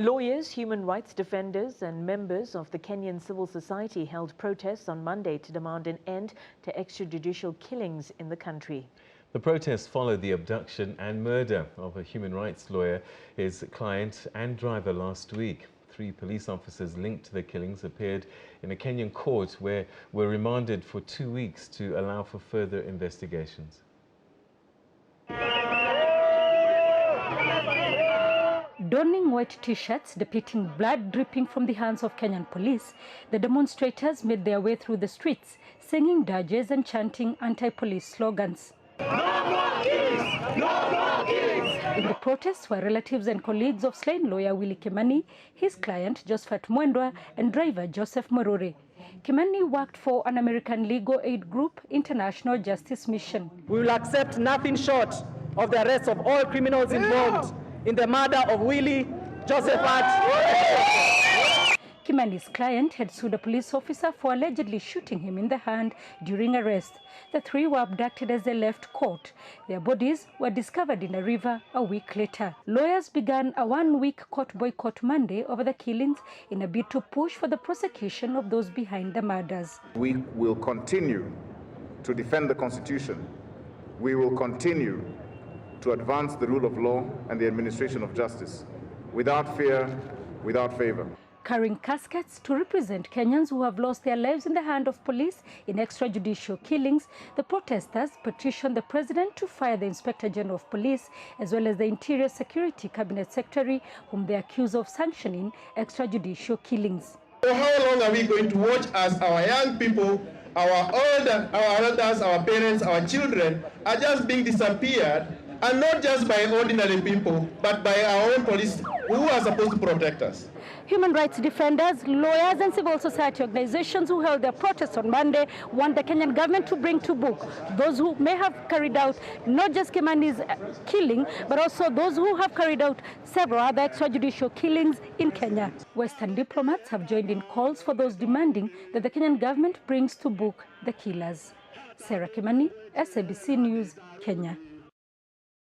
Lawyers, human rights defenders and members of the Kenyan civil society held protests on Monday to demand an end to extrajudicial killings in the country. The protests followed the abduction and murder of a human rights lawyer, his client and driver last week. 3 police officers linked to the killings appeared in a Kenyan court where were remanded for 2 weeks to allow for further investigations. Donning white t-shirts depicting blood dripping from the hands of Kenyan police, the demonstrators made their way through the streets, singing dirges and chanting anti-police slogans. No more killings! No more killings! In the protests were relatives and colleagues of slain lawyer Willie Kimani, his client Josephat Mwendwa, and driver Joseph Morore. Kimani worked for an American legal aid group, International Justice Mission. We will accept nothing short of the arrest of all criminals involved in the murder of Willie, Josephat. Kimani's client had sued a police officer for allegedly shooting him in the hand during arrest. The 3 were abducted as they left court. Their bodies were discovered in a river a week later. Lawyers began a 1-week court boycott Monday over the killings in a bid to push for the prosecution of those behind the murders. We will continue to defend the Constitution. We will continue to advance the rule of law and the administration of justice without fear, without favor. Carrying caskets to represent Kenyans who have lost their lives in the hand of police in extrajudicial killings, the protesters petitioned the president to fire the Inspector General of Police as well as the Interior Security Cabinet Secretary, whom they accuse of sanctioning extrajudicial killings. So how long are we going to watch as our young people, our elders, our parents, our children are just being disappeared, and not just by ordinary people, but by our own police who are supposed to protect us? Human rights defenders, lawyers and civil society organizations who held their protests on Monday want the Kenyan government to bring to book those who may have carried out not just Kimani's killing, but also those who have carried out several other extrajudicial killings in Kenya. Western diplomats have joined in calls for those demanding that the Kenyan government brings to book the killers. Sarah Kimani, SABC News, Kenya.